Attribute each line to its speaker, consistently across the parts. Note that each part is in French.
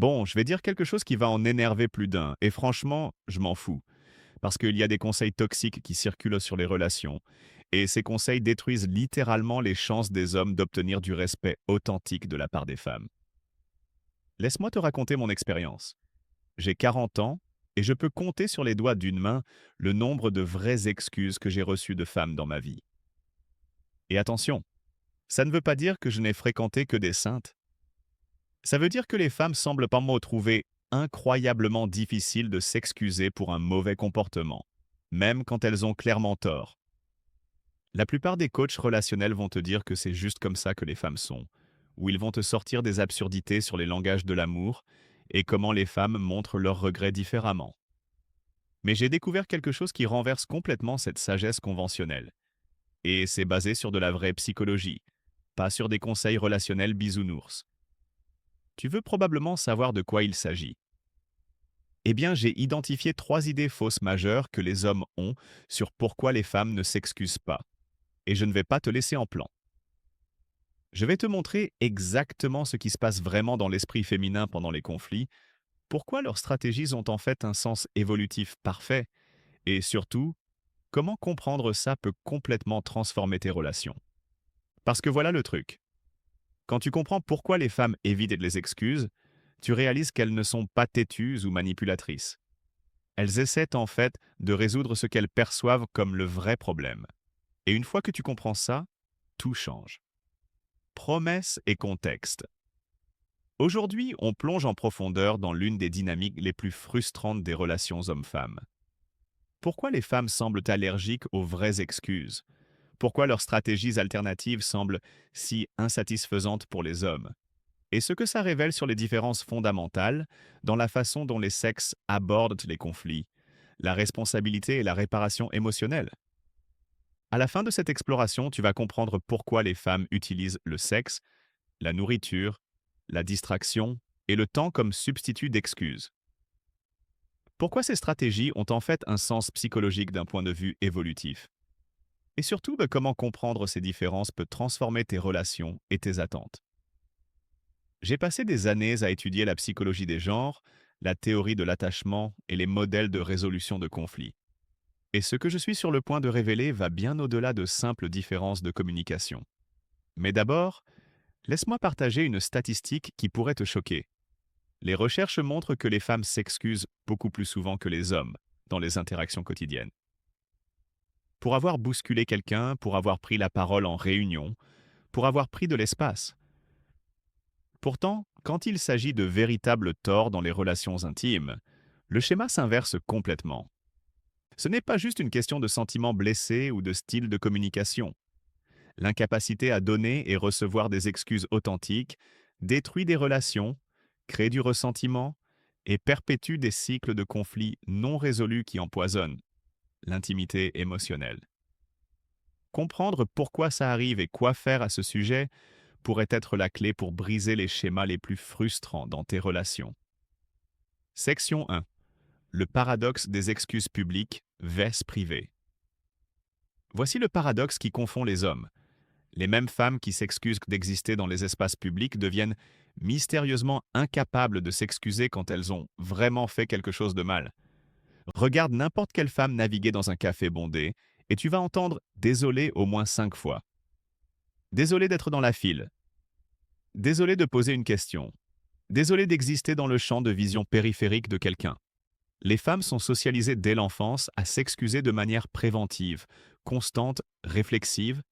Speaker 1: Bon, je vais dire quelque chose qui va en énerver plus d'un, et franchement, je m'en fous, parce qu'il y a des conseils toxiques qui circulent sur les relations, et ces conseils détruisent littéralement les chances des hommes d'obtenir du respect authentique de la part des femmes. Laisse-moi te raconter mon expérience. J'ai 40 ans, et je peux compter sur les doigts d'une main le nombre de vraies excuses que j'ai reçues de femmes dans ma vie. Et attention, ça ne veut pas dire que je n'ai fréquenté que des saintes. Ça veut dire que les femmes semblent par me trouver incroyablement difficile de s'excuser pour un mauvais comportement, même quand elles ont clairement tort. La plupart des coachs relationnels vont te dire que c'est juste comme ça que les femmes sont, ou ils vont te sortir des absurdités sur les langages de l'amour et comment les femmes montrent leurs regrets différemment. Mais j'ai découvert quelque chose qui renverse complètement cette sagesse conventionnelle. Et c'est basé sur de la vraie psychologie, pas sur des conseils relationnels bisounours. Tu veux probablement savoir de quoi il s'agit. Eh bien, j'ai identifié 3 idées fausses majeures que les hommes ont sur pourquoi les femmes ne s'excusent pas. Et je ne vais pas te laisser en plan. Je vais te montrer exactement ce qui se passe vraiment dans l'esprit féminin pendant les conflits, pourquoi leurs stratégies ont en fait un sens évolutif parfait, et surtout, comment comprendre ça peut complètement transformer tes relations. Parce que voilà le truc. Quand tu comprends pourquoi les femmes évitent les excuses, tu réalises qu'elles ne sont pas têtues ou manipulatrices. Elles essaient en fait de résoudre ce qu'elles perçoivent comme le vrai problème. Et une fois que tu comprends ça, tout change. Promesses et contexte. Aujourd'hui, on plonge en profondeur dans l'une des dynamiques les plus frustrantes des relations hommes-femmes. Pourquoi les femmes semblent allergiques aux vraies excuses? Pourquoi leurs stratégies alternatives semblent si insatisfaisantes pour les hommes? Et ce que ça révèle sur les différences fondamentales dans la façon dont les sexes abordent les conflits, la responsabilité et la réparation émotionnelle. À la fin de cette exploration, tu vas comprendre pourquoi les femmes utilisent le sexe, la nourriture, la distraction et le temps comme substitut d'excuses. Pourquoi ces stratégies ont en fait un sens psychologique d'un point de vue évolutif. Et surtout, comment comprendre ces différences peut transformer tes relations et tes attentes. J'ai passé des années à étudier la psychologie des genres, la théorie de l'attachement et les modèles de résolution de conflits. Et ce que je suis sur le point de révéler va bien au-delà de simples différences de communication. Mais d'abord, laisse-moi partager une statistique qui pourrait te choquer. Les recherches montrent que les femmes s'excusent beaucoup plus souvent que les hommes dans les interactions quotidiennes. Pour avoir bousculé quelqu'un, pour avoir pris la parole en réunion, pour avoir pris de l'espace. Pourtant, quand il s'agit de véritables torts dans les relations intimes, le schéma s'inverse complètement. Ce n'est pas juste une question de sentiments blessés ou de style de communication. L'incapacité à donner et recevoir des excuses authentiques détruit des relations, crée du ressentiment et perpétue des cycles de conflits non résolus qui empoisonnent l'intimité émotionnelle. Comprendre pourquoi ça arrive et quoi faire à ce sujet pourrait être la clé pour briser les schémas les plus frustrants dans tes relations. Section 1. Le paradoxe des excuses publiques, vs privée. Voici le paradoxe qui confond les hommes. Les mêmes femmes qui s'excusent d'exister dans les espaces publics deviennent mystérieusement incapables de s'excuser quand elles ont vraiment fait quelque chose de mal. Regarde n'importe quelle femme naviguer dans un café bondé et tu vas entendre «désolé» au moins 5 fois. Désolé d'être dans la file. Désolé de poser une question. Désolé d'exister dans le champ de vision périphérique de quelqu'un. Les femmes sont socialisées dès l'enfance à s'excuser de manière préventive, constante, réflexive.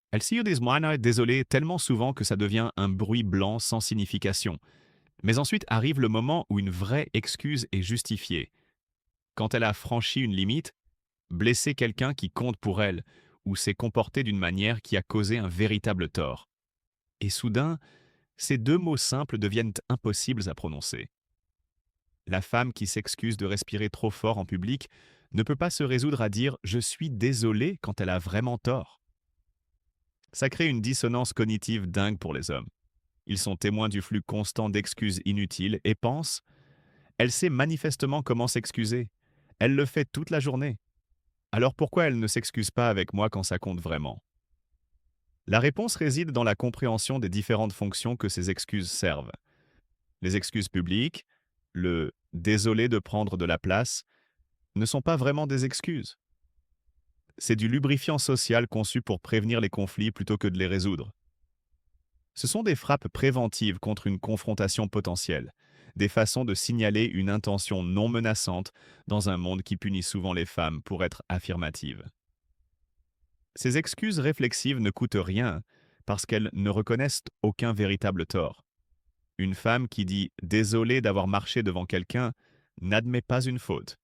Speaker 1: Elles s'y disent «moi, désolé» tellement souvent que ça devient un bruit blanc sans signification. Mais ensuite arrive le moment où une vraie excuse est justifiée. Quand elle a franchi une limite, blessé quelqu'un qui compte pour elle, ou s'est comporté d'une manière qui a causé un véritable tort. Et soudain, ces 2 mots simples deviennent impossibles à prononcer. La femme qui s'excuse de respirer trop fort en public ne peut pas se résoudre à dire «je suis désolée» quand elle a vraiment tort. Ça crée une dissonance cognitive dingue pour les hommes. Ils sont témoins du flux constant d'excuses inutiles et pensent «elle sait manifestement comment s'excuser. Elle le fait toute la journée. Alors pourquoi elle ne s'excuse pas avec moi quand ça compte vraiment?» La réponse réside dans la compréhension des différentes fonctions que ces excuses servent. Les excuses publiques, le «désolé de prendre de la place» ne sont pas vraiment des excuses. C'est du lubrifiant social conçu pour prévenir les conflits plutôt que de les résoudre. Ce sont des frappes préventives contre une confrontation potentielle, des façons de signaler une intention non menaçante dans un monde qui punit souvent les femmes pour être affirmatives. Ces excuses réflexives ne coûtent rien parce qu'elles ne reconnaissent aucun véritable tort. Une femme qui dit «désolé d'avoir marché devant quelqu'un» n'admet pas une faute.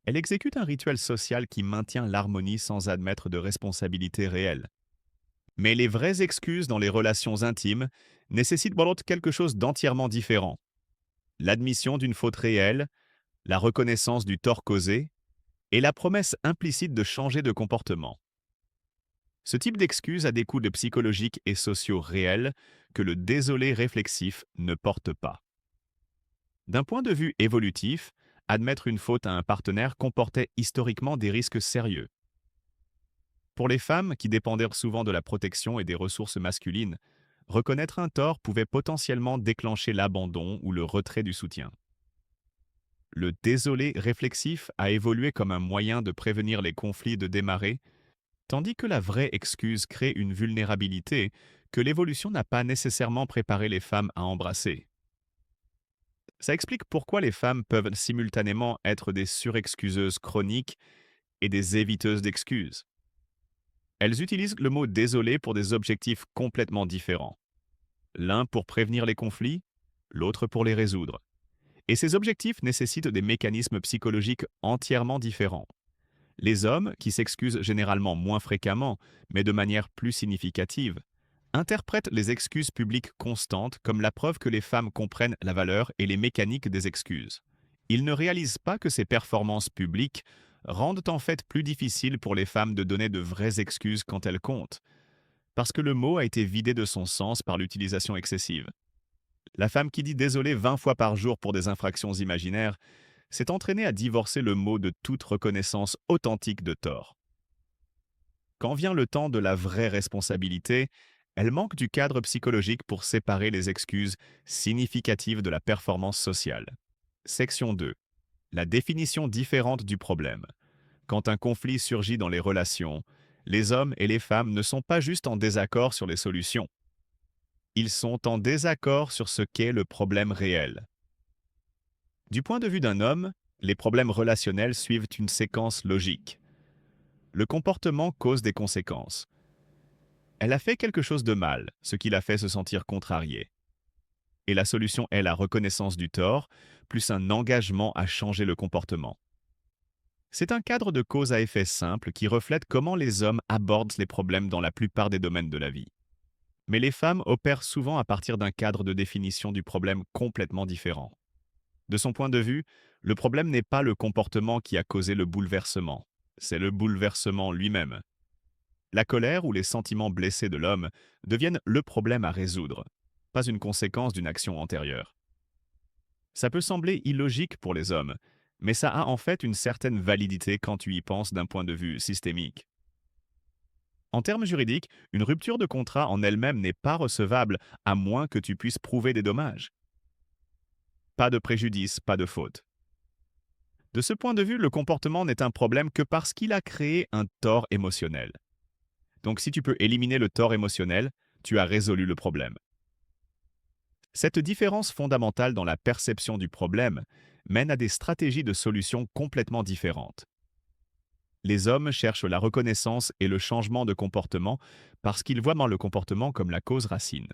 Speaker 1: Elle exécute un rituel social qui maintient l'harmonie sans admettre de responsabilité réelle. Mais les vraies excuses dans les relations intimes nécessitent pour l'autre quelque chose d'entièrement différent. L'admission d'une faute réelle, la reconnaissance du tort causé et la promesse implicite de changer de comportement. Ce type d'excuse a des coûts de psychologiques et sociaux réels que le désolé réflexif ne porte pas. D'un point de vue évolutif, admettre une faute à un partenaire comportait historiquement des risques sérieux. Pour les femmes, qui dépendaient souvent de la protection et des ressources masculines, reconnaître un tort pouvait potentiellement déclencher l'abandon ou le retrait du soutien. Le désolé réflexif a évolué comme un moyen de prévenir les conflits de démarrer, tandis que la vraie excuse crée une vulnérabilité que l'évolution n'a pas nécessairement préparé les femmes à embrasser. Ça explique pourquoi les femmes peuvent simultanément être des surexcuseuses chroniques et des éviteuses d'excuses. Elles utilisent le mot désolé pour des objectifs complètement différents. L'un pour prévenir les conflits, l'autre pour les résoudre. Et ces objectifs nécessitent des mécanismes psychologiques entièrement différents. Les hommes, qui s'excusent généralement moins fréquemment, mais de manière plus significative, interprètent les excuses publiques constantes comme la preuve que les femmes comprennent la valeur et les mécaniques des excuses. Ils ne réalisent pas que ces performances publiques rendent en fait plus difficile pour les femmes de donner de vraies excuses quand elles comptent, parce que le mot a été vidé de son sens par l'utilisation excessive. La femme qui dit désolé 20 fois par jour pour des infractions imaginaires s'est entraînée à divorcer le mot de toute reconnaissance authentique de tort. Quand vient le temps de la vraie responsabilité, elle manque du cadre psychologique pour séparer les excuses significatives de la performance sociale. Section 2. La définition différente du problème. Quand un conflit surgit dans les relations, les hommes et les femmes ne sont pas juste en désaccord sur les solutions. Ils sont en désaccord sur ce qu'est le problème réel. Du point de vue d'un homme, les problèmes relationnels suivent une séquence logique. Le comportement cause des conséquences. Elle a fait quelque chose de mal, ce qui l'a fait se sentir contrariée. Et la solution est la reconnaissance du tort, plus un engagement à changer le comportement. C'est un cadre de cause à effet simple qui reflète comment les hommes abordent les problèmes dans la plupart des domaines de la vie. Mais les femmes opèrent souvent à partir d'un cadre de définition du problème complètement différent. De son point de vue, le problème n'est pas le comportement qui a causé le bouleversement, c'est le bouleversement lui-même. La colère ou les sentiments blessés de l'homme deviennent le problème à résoudre, pas une conséquence d'une action antérieure. Ça peut sembler illogique pour les hommes, mais ça a en fait une certaine validité quand tu y penses d'un point de vue systémique. En termes juridiques, une rupture de contrat en elle-même n'est pas recevable à moins que tu puisses prouver des dommages. Pas de préjudice, pas de faute. De ce point de vue, le comportement n'est un problème que parce qu'il a créé un tort émotionnel. Donc si tu peux éliminer le tort émotionnel, tu as résolu le problème. Cette différence fondamentale dans la perception du problème mène à des stratégies de solution complètement différentes. Les hommes cherchent la reconnaissance et le changement de comportement parce qu'ils voient dans le comportement comme la cause racine.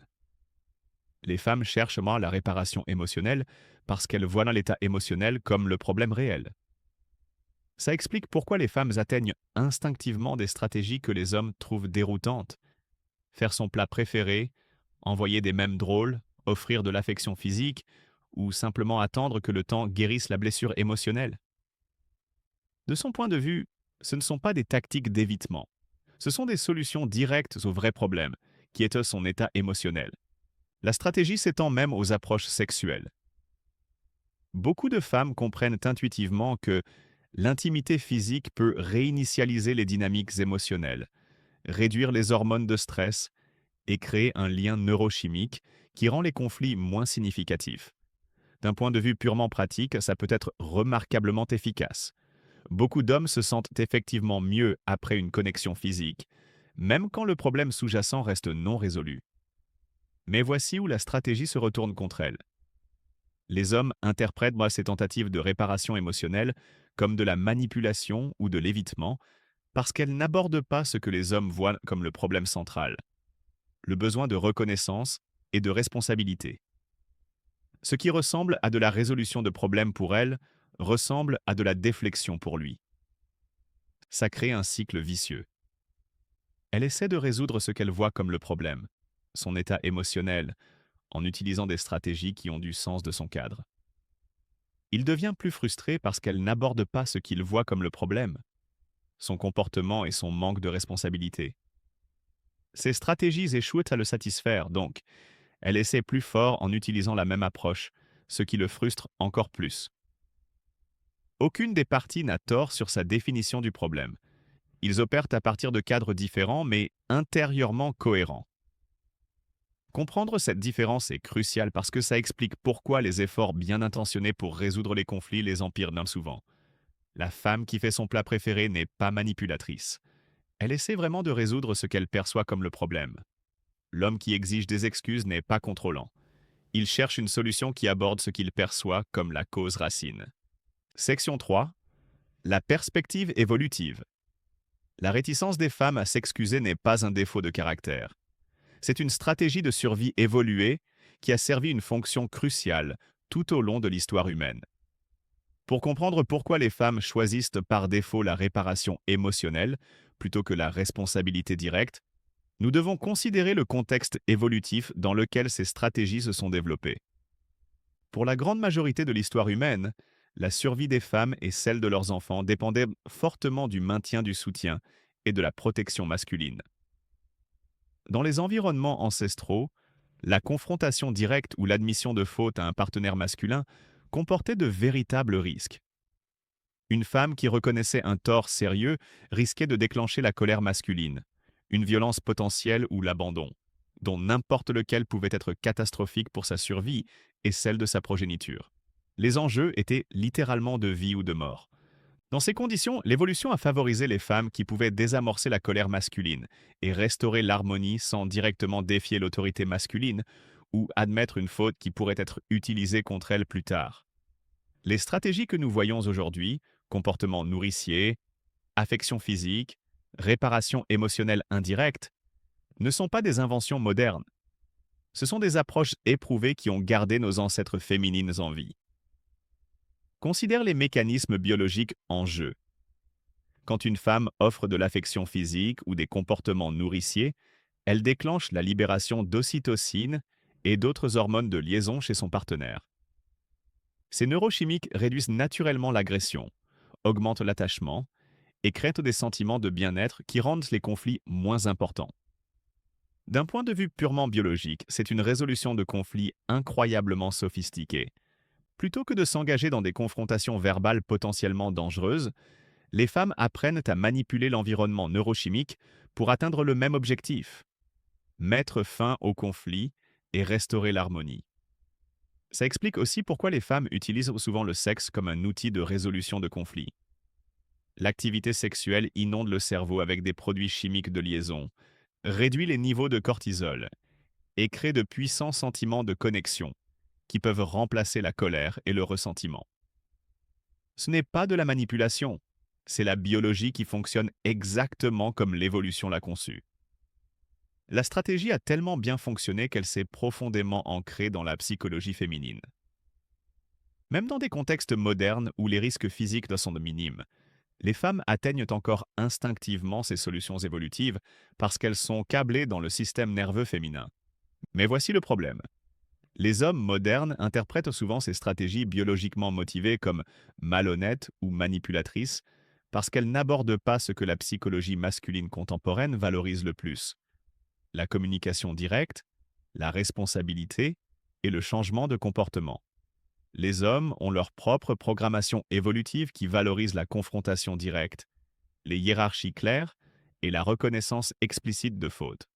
Speaker 1: Les femmes cherchent moins la réparation émotionnelle parce qu'elles voient dans l'état émotionnel comme le problème réel. Ça explique pourquoi les femmes atteignent instinctivement des stratégies que les hommes trouvent déroutantes. Faire son plat préféré, envoyer des mèmes drôles, offrir de l'affection physique ou simplement attendre que le temps guérisse la blessure émotionnelle. De son point de vue, ce ne sont pas des tactiques d'évitement. Ce sont des solutions directes aux vrais problèmes, qui est son état émotionnel. La stratégie s'étend même aux approches sexuelles. Beaucoup de femmes comprennent intuitivement que l'intimité physique peut réinitialiser les dynamiques émotionnelles, réduire les hormones de stress et créer un lien neurochimique qui rend les conflits moins significatifs. D'un point de vue purement pratique, ça peut être remarquablement efficace. Beaucoup d'hommes se sentent effectivement mieux après une connexion physique, même quand le problème sous-jacent reste non résolu. Mais voici où la stratégie se retourne contre elle. Les hommes interprètent ces tentatives de réparation émotionnelle comme de la manipulation ou de l'évitement, parce qu'elles n'abordent pas ce que les hommes voient comme le problème central, le besoin de reconnaissance et de responsabilité. Ce qui ressemble à de la résolution de problèmes pour elle ressemble à de la déflexion pour lui. Ça crée un cycle vicieux. Elle essaie de résoudre ce qu'elle voit comme le problème, son état émotionnel, en utilisant des stratégies qui ont du sens de son cadre. Il devient plus frustré parce qu'elle n'aborde pas ce qu'il voit comme le problème, son comportement et son manque de responsabilité. Ses stratégies échouent à le satisfaire, donc elle essaie plus fort en utilisant la même approche, ce qui le frustre encore plus. Aucune des parties n'a tort sur sa définition du problème. Ils opèrent à partir de cadres différents mais intérieurement cohérents. Comprendre cette différence est crucial parce que ça explique pourquoi les efforts bien intentionnés pour résoudre les conflits les empirent bien souvent. La femme qui fait son plat préféré n'est pas manipulatrice. Elle essaie vraiment de résoudre ce qu'elle perçoit comme le problème. L'homme qui exige des excuses n'est pas contrôlant. Il cherche une solution qui aborde ce qu'il perçoit comme la cause racine. Section 3. La perspective évolutive. La réticence des femmes à s'excuser n'est pas un défaut de caractère. C'est une stratégie de survie évoluée qui a servi une fonction cruciale tout au long de l'histoire humaine. Pour comprendre pourquoi les femmes choisissent par défaut la réparation émotionnelle plutôt que la responsabilité directe, nous devons considérer le contexte évolutif dans lequel ces stratégies se sont développées. Pour la grande majorité de l'histoire humaine, la survie des femmes et celle de leurs enfants dépendaient fortement du maintien du soutien et de la protection masculine. Dans les environnements ancestraux, la confrontation directe ou l'admission de faute à un partenaire masculin comportait de véritables risques. Une femme qui reconnaissait un tort sérieux risquait de déclencher la colère masculine, une violence potentielle ou l'abandon, dont n'importe lequel pouvait être catastrophique pour sa survie et celle de sa progéniture. Les enjeux étaient littéralement de vie ou de mort. Dans ces conditions, l'évolution a favorisé les femmes qui pouvaient désamorcer la colère masculine et restaurer l'harmonie sans directement défier l'autorité masculine ou admettre une faute qui pourrait être utilisée contre elles plus tard. Les stratégies que nous voyons aujourd'hui, comportement nourricier, affection physique, réparation émotionnelle indirecte, ne sont pas des inventions modernes. Ce sont des approches éprouvées qui ont gardé nos ancêtres féminines en vie. Considère les mécanismes biologiques en jeu. Quand une femme offre de l'affection physique ou des comportements nourriciers, elle déclenche la libération d'ocytocine et d'autres hormones de liaison chez son partenaire. Ces neurochimiques réduisent naturellement l'agression, augmentent l'attachement et créent des sentiments de bien-être qui rendent les conflits moins importants. D'un point de vue purement biologique, c'est une résolution de conflits incroyablement sophistiquée. Plutôt que de s'engager dans des confrontations verbales potentiellement dangereuses, les femmes apprennent à manipuler l'environnement neurochimique pour atteindre le même objectif: mettre fin au conflit et restaurer l'harmonie. Ça explique aussi pourquoi les femmes utilisent souvent le sexe comme un outil de résolution de conflits. L'activité sexuelle inonde le cerveau avec des produits chimiques de liaison, réduit les niveaux de cortisol et crée de puissants sentiments de connexion qui peuvent remplacer la colère et le ressentiment. Ce n'est pas de la manipulation, c'est la biologie qui fonctionne exactement comme l'évolution l'a conçue. La stratégie a tellement bien fonctionné qu'elle s'est profondément ancrée dans la psychologie féminine. Même dans des contextes modernes où les risques physiques sont minimes, les femmes atteignent encore instinctivement ces solutions évolutives parce qu'elles sont câblées dans le système nerveux féminin. Mais voici le problème. Les hommes modernes interprètent souvent ces stratégies biologiquement motivées comme malhonnêtes ou manipulatrices parce qu'elles n'abordent pas ce que la psychologie masculine contemporaine valorise le plus: la communication directe, la responsabilité et le changement de comportement. Les hommes ont leur propre programmation évolutive qui valorise la confrontation directe, les hiérarchies claires et la reconnaissance explicite de fautes.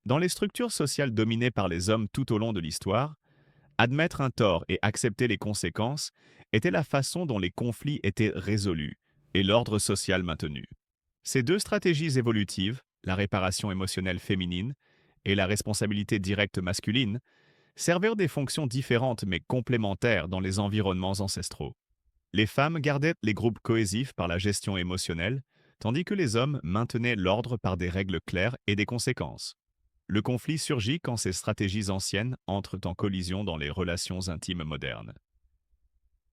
Speaker 1: Dans les structures sociales dominées par les hommes tout au long de l'histoire, Admettre un tort et accepter les conséquences était la façon dont les conflits étaient résolus et l'ordre social maintenu. Ces deux stratégies évolutives, la réparation émotionnelle féminine et la responsabilité directe masculine, servirent des fonctions différentes mais complémentaires dans les environnements ancestraux. Les femmes gardaient les groupes cohésifs par la gestion émotionnelle, tandis que les hommes maintenaient l'ordre par des règles claires et des conséquences. Le conflit surgit quand ces stratégies anciennes entrent en collision dans les relations intimes modernes.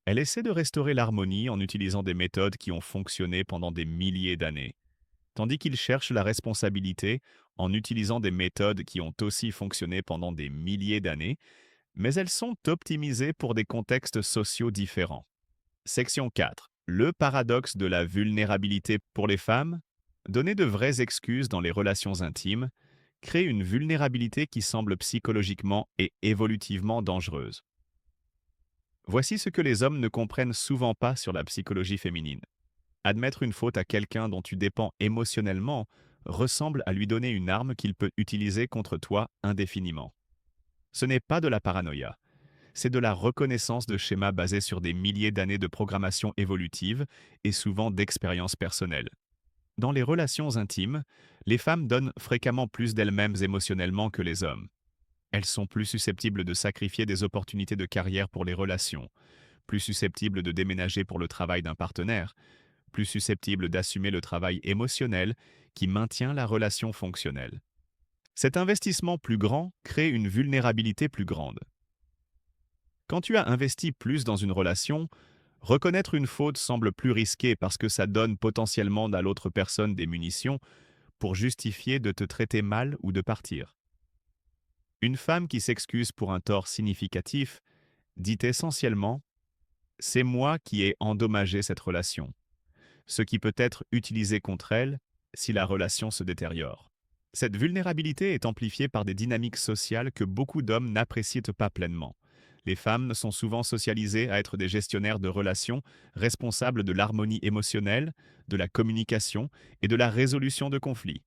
Speaker 1: Elle essaie de restaurer l'harmonie en utilisant des méthodes qui ont fonctionné pendant des milliers d'années, tandis qu'il cherche la responsabilité en utilisant des méthodes qui ont aussi fonctionné pendant des milliers d'années, mais elles sont optimisées pour des contextes sociaux différents. Section 4. Le paradoxe de la vulnérabilité pour les femmes. Donner de vraies excuses dans les relations intimes crée une vulnérabilité qui semble psychologiquement et évolutivement dangereuse. Voici ce que les hommes ne comprennent souvent pas sur la psychologie féminine. Admettre une faute à quelqu'un dont tu dépends émotionnellement ressemble à lui donner une arme qu'il peut utiliser contre toi indéfiniment. Ce n'est pas de la paranoïa, c'est de la reconnaissance de schémas basés sur des milliers d'années de programmation évolutive et souvent d'expériences personnelles. Dans les relations intimes, les femmes donnent fréquemment plus d'elles-mêmes émotionnellement que les hommes. Elles sont plus susceptibles de sacrifier des opportunités de carrière pour les relations, plus susceptibles de déménager pour le travail d'un partenaire, plus susceptibles d'assumer le travail émotionnel qui maintient la relation fonctionnelle. Cet investissement plus grand crée une vulnérabilité plus grande. Quand tu as investi plus dans une relation, reconnaître une faute semble plus risqué parce que ça donne potentiellement à l'autre personne des munitions pour justifier de te traiter mal ou de partir. Une femme qui s'excuse pour un tort significatif dit essentiellement « c'est moi qui ai endommagé cette relation », ce qui peut être utilisé contre elle si la relation se détériore. Cette vulnérabilité est amplifiée par des dynamiques sociales que beaucoup d'hommes n'apprécient pas pleinement. Les femmes sont souvent socialisées à être des gestionnaires de relations, responsables de l'harmonie émotionnelle, de la communication et de la résolution de conflits.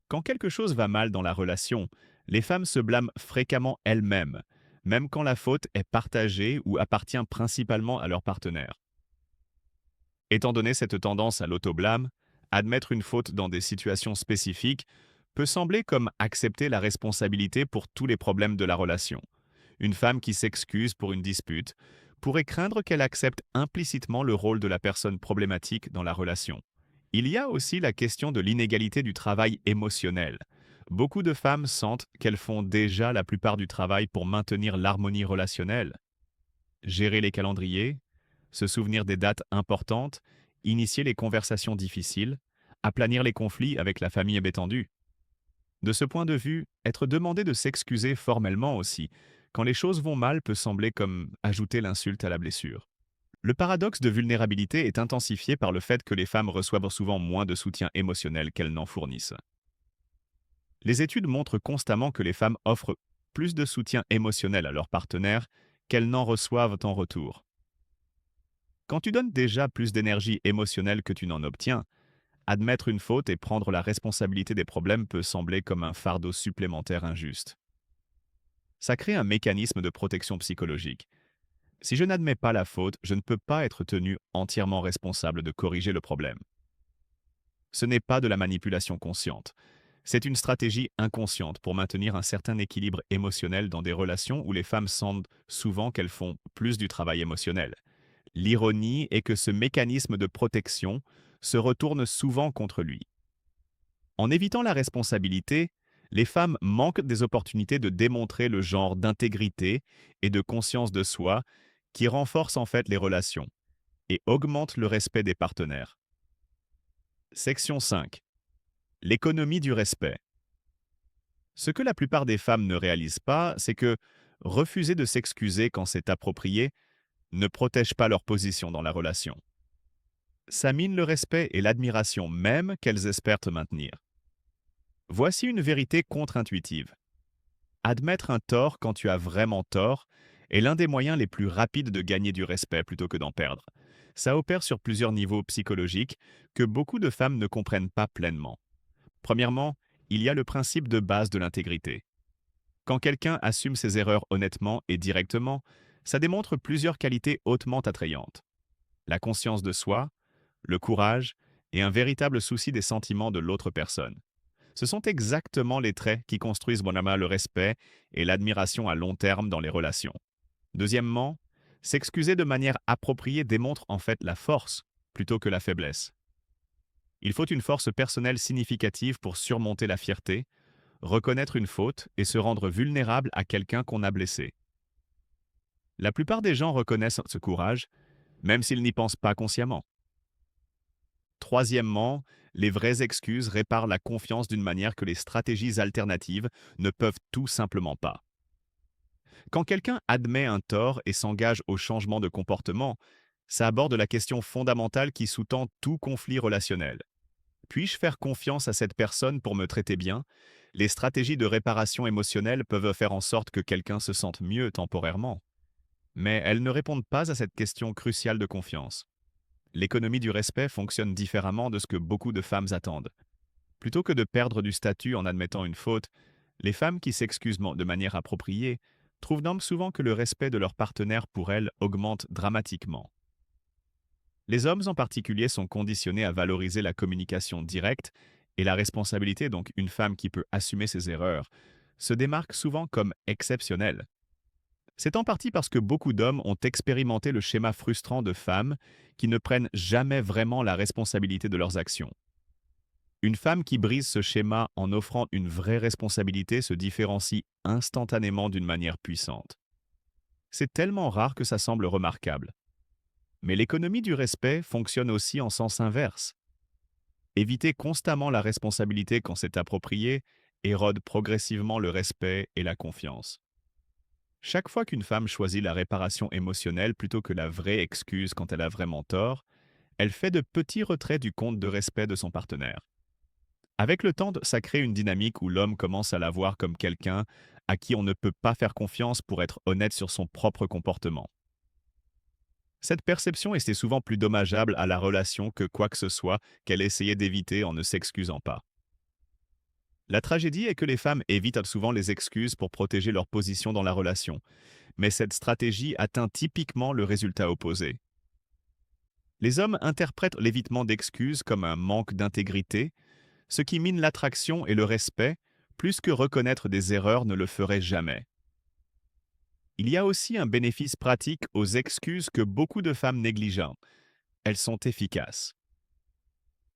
Speaker 1: Quand quelque chose va mal dans la relation, les femmes se blâment fréquemment elles-mêmes, même quand la faute est partagée ou appartient principalement à leur partenaire. Étant donné cette tendance à l'auto-blâme, admettre une faute dans des situations spécifiques peut sembler comme accepter la responsabilité pour tous les problèmes de la relation. Une femme qui s'excuse pour une dispute pourrait craindre qu'elle accepte implicitement le rôle de la personne problématique dans la relation. Il y a aussi la question de l'inégalité du travail émotionnel. Beaucoup de femmes sentent qu'elles font déjà la plupart du travail pour maintenir l'harmonie relationnelle. Gérer les calendriers, se souvenir des dates importantes, initier les conversations difficiles, aplanir les conflits avec la famille étendue. De ce point de vue, être demandé de s'excuser formellement aussi, quand les choses vont mal, peut sembler comme ajouter l'insulte à la blessure. Le paradoxe de vulnérabilité est intensifié par le fait que les femmes reçoivent souvent moins de soutien émotionnel qu'elles n'en fournissent. Les études montrent constamment que les femmes offrent plus de soutien émotionnel à leurs partenaires qu'elles n'en reçoivent en retour. Quand tu donnes déjà plus d'énergie émotionnelle que tu n'en obtiens, admettre une faute et prendre la responsabilité des problèmes peut sembler comme un fardeau supplémentaire injuste. Ça crée un mécanisme de protection psychologique. Si je n'admets pas la faute, je ne peux pas être tenu entièrement responsable de corriger le problème. Ce n'est pas de la manipulation consciente. C'est une stratégie inconsciente pour maintenir un certain équilibre émotionnel dans des relations où les femmes sentent souvent qu'elles font plus du travail émotionnel. L'ironie est que ce mécanisme de protection se retourne souvent contre lui. En évitant la responsabilité, les femmes manquent des opportunités de démontrer le genre d'intégrité et de conscience de soi qui renforce en fait les relations et augmente le respect des partenaires. Section 5. L'économie du respect. Ce que la plupart des femmes ne réalisent pas, c'est que refuser de s'excuser quand c'est approprié ne protège pas leur position dans la relation. Ça mine le respect et l'admiration même qu'elles espèrent maintenir. Voici une vérité contre-intuitive. Admettre un tort quand tu as vraiment tort est l'un des moyens les plus rapides de gagner du respect plutôt que d'en perdre. Ça opère sur plusieurs niveaux psychologiques que beaucoup de femmes ne comprennent pas pleinement. Premièrement, il y a le principe de base de l'intégrité. Quand quelqu'un assume ses erreurs honnêtement et directement, ça démontre plusieurs qualités hautement attrayantes. La conscience de soi, le courage et un véritable souci des sentiments de l'autre personne. Ce sont exactement les traits qui construisent bonnement le respect et l'admiration à long terme dans les relations. Deuxièmement, s'excuser de manière appropriée démontre en fait la force plutôt que la faiblesse. Il faut une force personnelle significative pour surmonter la fierté, reconnaître une faute et se rendre vulnérable à quelqu'un qu'on a blessé. La plupart des gens reconnaissent ce courage, même s'ils n'y pensent pas consciemment. Troisièmement, les vraies excuses réparent la confiance d'une manière que les stratégies alternatives ne peuvent tout simplement pas. Quand quelqu'un admet un tort et s'engage au changement de comportement, ça aborde la question fondamentale qui sous-tend tout conflit relationnel. Puis-je faire confiance à cette personne pour me traiter bien? Les stratégies de réparation émotionnelle peuvent faire en sorte que quelqu'un se sente mieux temporairement. Mais elles ne répondent pas à cette question cruciale de confiance. L'économie du respect fonctionne différemment de ce que beaucoup de femmes attendent. Plutôt que de perdre du statut en admettant une faute, les femmes qui s'excusent de manière appropriée trouvent donc souvent que le respect de leur partenaire pour elles augmente dramatiquement. Les hommes en particulier sont conditionnés à valoriser la communication directe et la responsabilité, donc une femme qui peut assumer ses erreurs, se démarque souvent comme exceptionnelle. C'est en partie parce que beaucoup d'hommes ont expérimenté le schéma frustrant de femmes qui ne prennent jamais vraiment la responsabilité de leurs actions. Une femme qui brise ce schéma en offrant une vraie responsabilité se différencie instantanément d'une manière puissante. C'est tellement rare que ça semble remarquable. Mais l'économie du respect fonctionne aussi en sens inverse. Éviter constamment la responsabilité quand c'est approprié érode progressivement le respect et la confiance. Chaque fois qu'une femme choisit la réparation émotionnelle plutôt que la vraie excuse quand elle a vraiment tort, elle fait de petits retraits du compte de respect de son partenaire. Avec le temps, ça crée une dynamique où l'homme commence à la voir comme quelqu'un à qui on ne peut pas faire confiance pour être honnête sur son propre comportement. Cette perception était souvent plus dommageable à la relation que quoi que ce soit qu'elle essayait d'éviter en ne s'excusant pas. La tragédie est que les femmes évitent souvent les excuses pour protéger leur position dans la relation, mais cette stratégie atteint typiquement le résultat opposé. Les hommes interprètent l'évitement d'excuses comme un manque d'intégrité, ce qui mine l'attraction et le respect, plus que reconnaître des erreurs ne le ferait jamais. Il y a aussi un bénéfice pratique aux excuses que beaucoup de femmes négligent. Elles sont efficaces.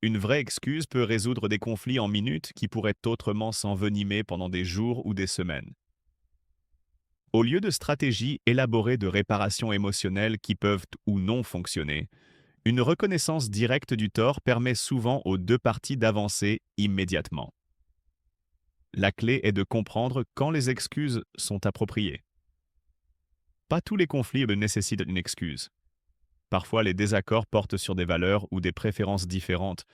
Speaker 1: Une vraie excuse peut résoudre des conflits en minutes qui pourraient autrement s'envenimer pendant des jours ou des semaines. Au lieu de stratégies élaborées de réparation émotionnelle qui peuvent ou non fonctionner, une reconnaissance directe du tort permet souvent aux deux parties d'avancer immédiatement. La clé est de comprendre quand les excuses sont appropriées. Pas tous les conflits nécessitent une excuse. Parfois, les désaccords portent sur des valeurs ou des préférences différentes,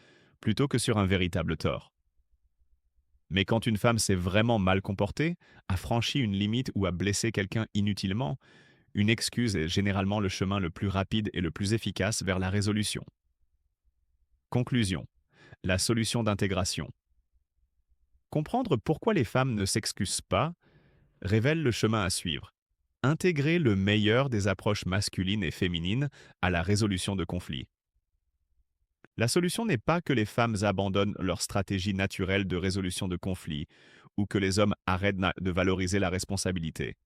Speaker 1: plutôt que sur un véritable tort. Mais quand une femme s'est vraiment mal comportée, a franchi une limite ou a blessé quelqu'un inutilement, une excuse est généralement le chemin le plus rapide et le plus efficace vers la résolution. Conclusion. La solution d'intégration. Comprendre pourquoi les femmes ne s'excusent pas révèle le chemin à suivre. Intégrer le meilleur des approches masculines et féminines à la résolution de conflits. La solution n'est pas que les femmes abandonnent leur stratégie naturelle de résolution de conflits ou que les hommes arrêtent de valoriser la responsabilité.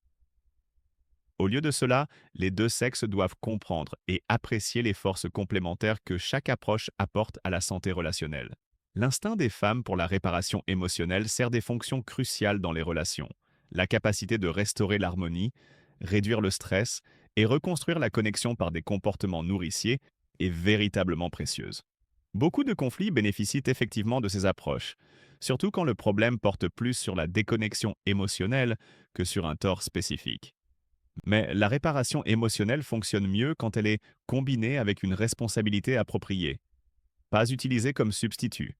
Speaker 1: Au lieu de cela, les deux sexes doivent comprendre et apprécier les forces complémentaires que chaque approche apporte à la santé relationnelle. L'instinct des femmes pour la réparation émotionnelle sert des fonctions cruciales dans les relations. La capacité de restaurer l'harmonie, réduire le stress et reconstruire la connexion par des comportements nourriciers est véritablement précieuse. Beaucoup de conflits bénéficient effectivement de ces approches, surtout quand le problème porte plus sur la déconnexion émotionnelle que sur un tort spécifique. Mais la réparation émotionnelle fonctionne mieux quand elle est combinée avec une responsabilité appropriée, pas utilisée comme substitut.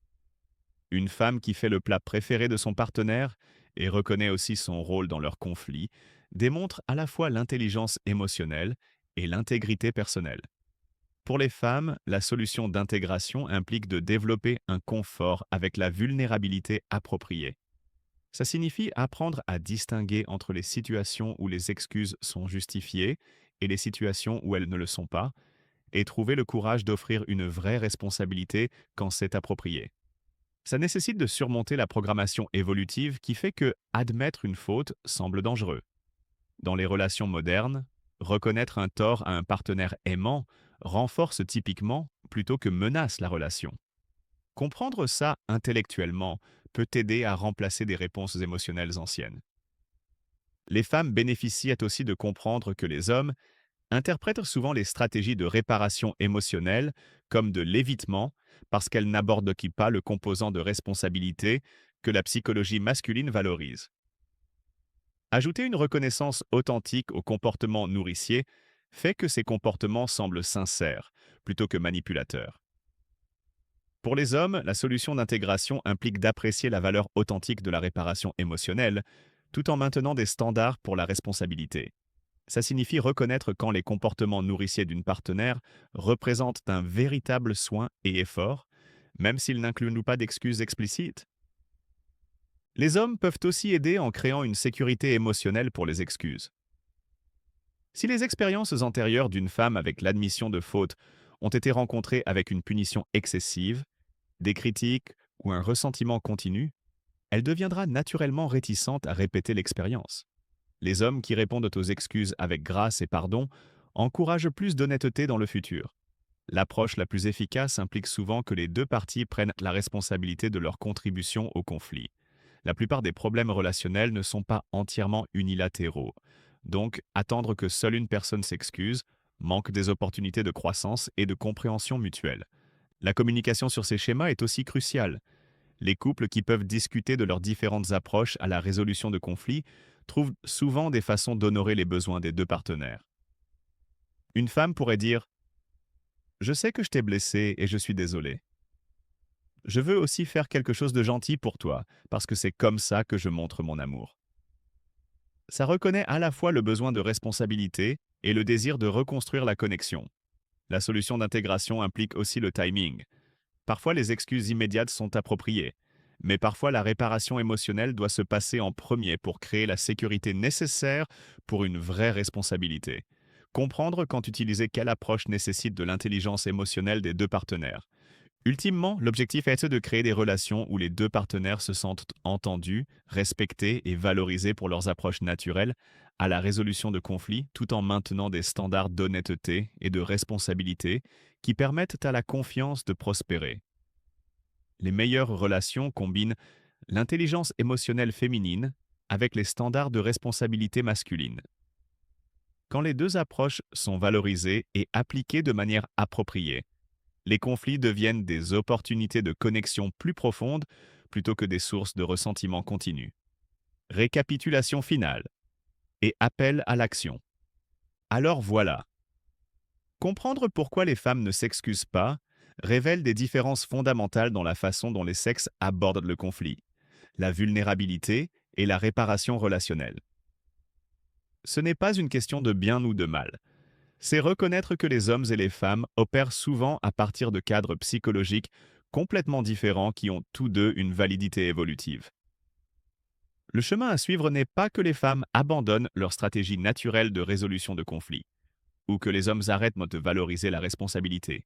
Speaker 1: Une femme qui fait le plat préféré de son partenaire et reconnaît aussi son rôle dans leur conflit démontre à la fois l'intelligence émotionnelle et l'intégrité personnelle. Pour les femmes, la solution d'intégration implique de développer un confort avec la vulnérabilité appropriée. Ça signifie apprendre à distinguer entre les situations où les excuses sont justifiées et les situations où elles ne le sont pas, et trouver le courage d'offrir une vraie responsabilité quand c'est approprié. Ça nécessite de surmonter la programmation évolutive qui fait que admettre une faute semble dangereux. Dans les relations modernes, reconnaître un tort à un partenaire aimant renforce typiquement plutôt que menace la relation. Comprendre ça intellectuellement peut aider à remplacer des réponses émotionnelles anciennes. Les femmes bénéficient aussi de comprendre que les hommes interprètent souvent les stratégies de réparation émotionnelle comme de l'évitement parce qu'elles n'abordent pas le composant de responsabilité que la psychologie masculine valorise. Ajouter une reconnaissance authentique au comportement nourricier fait que ces comportements semblent sincères plutôt que manipulateurs. Pour les hommes, la solution d'intégration implique d'apprécier la valeur authentique de la réparation émotionnelle tout en maintenant des standards pour la responsabilité. Ça signifie reconnaître quand les comportements nourriciers d'une partenaire représentent un véritable soin et effort, même s'ils n'incluent pas d'excuses explicites. Les hommes peuvent aussi aider en créant une sécurité émotionnelle pour les excuses. Si les expériences antérieures d'une femme avec l'admission de fautes ont été rencontrées avec une punition excessive, des critiques ou un ressentiment continu, elle deviendra naturellement réticente à répéter l'expérience. Les hommes qui répondent aux excuses avec grâce et pardon encouragent plus d'honnêteté dans le futur. L'approche la plus efficace implique souvent que les deux parties prennent la responsabilité de leur contribution au conflit. La plupart des problèmes relationnels ne sont pas entièrement unilatéraux. Donc, attendre que seule une personne s'excuse manque des opportunités de croissance et de compréhension mutuelle. La communication sur ces schémas est aussi cruciale. Les couples qui peuvent discuter de leurs différentes approches à la résolution de conflits trouvent souvent des façons d'honorer les besoins des deux partenaires. Une femme pourrait dire: «Je sais que je t'ai blessé et je suis désolée. Je veux aussi faire quelque chose de gentil pour toi, parce que c'est comme ça que je montre mon amour.» Ça reconnaît à la fois le besoin de responsabilité et le désir de reconstruire la connexion. La solution d'intégration implique aussi le timing. Parfois, les excuses immédiates sont appropriées, mais parfois la réparation émotionnelle doit se passer en premier pour créer la sécurité nécessaire pour une vraie responsabilité. Comprendre quand utiliser quelle approche nécessite de l'intelligence émotionnelle des deux partenaires. Ultimement, l'objectif est de créer des relations où les deux partenaires se sentent entendus, respectés et valorisés pour leurs approches naturelles à la résolution de conflits, tout en maintenant des standards d'honnêteté et de responsabilité qui permettent à la confiance de prospérer. Les meilleures relations combinent l'intelligence émotionnelle féminine avec les standards de responsabilité masculine. Quand les deux approches sont valorisées et appliquées de manière appropriée, les conflits deviennent des opportunités de connexion plus profondes plutôt que des sources de ressentiment continu. Récapitulation finale et appel à l'action. Alors voilà, comprendre pourquoi les femmes ne s'excusent pas révèle des différences fondamentales dans la façon dont les sexes abordent le conflit, la vulnérabilité et la réparation relationnelle. Ce n'est pas une question de bien ou de mal. C'est reconnaître que les hommes et les femmes opèrent souvent à partir de cadres psychologiques complètement différents qui ont tous deux une validité évolutive. Le chemin à suivre n'est pas que les femmes abandonnent leur stratégie naturelle de résolution de conflits, ou que les hommes arrêtent de valoriser la responsabilité.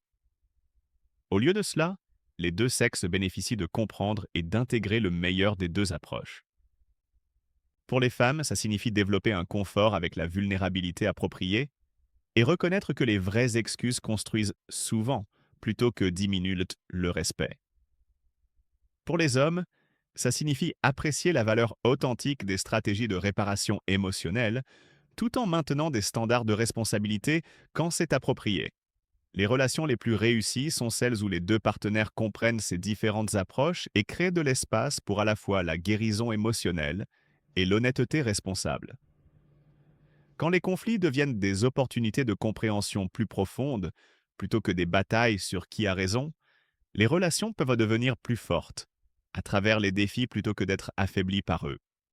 Speaker 1: Au lieu de cela, les deux sexes bénéficient de comprendre et d'intégrer le meilleur des deux approches. Pour les femmes, ça signifie développer un confort avec la vulnérabilité appropriée et reconnaître que les vraies excuses construisent souvent plutôt que diminuent le respect. Pour les hommes, ça signifie apprécier la valeur authentique des stratégies de réparation émotionnelle tout en maintenant des standards de responsabilité quand c'est approprié. Les relations les plus réussies sont celles où les deux partenaires comprennent ces différentes approches et créent de l'espace pour à la fois la guérison émotionnelle et l'honnêteté responsable. Quand les conflits deviennent des opportunités de compréhension plus profondes, plutôt que des batailles sur qui a raison, les relations peuvent devenir plus fortes, à travers les défis plutôt que d'être affaiblies par eux.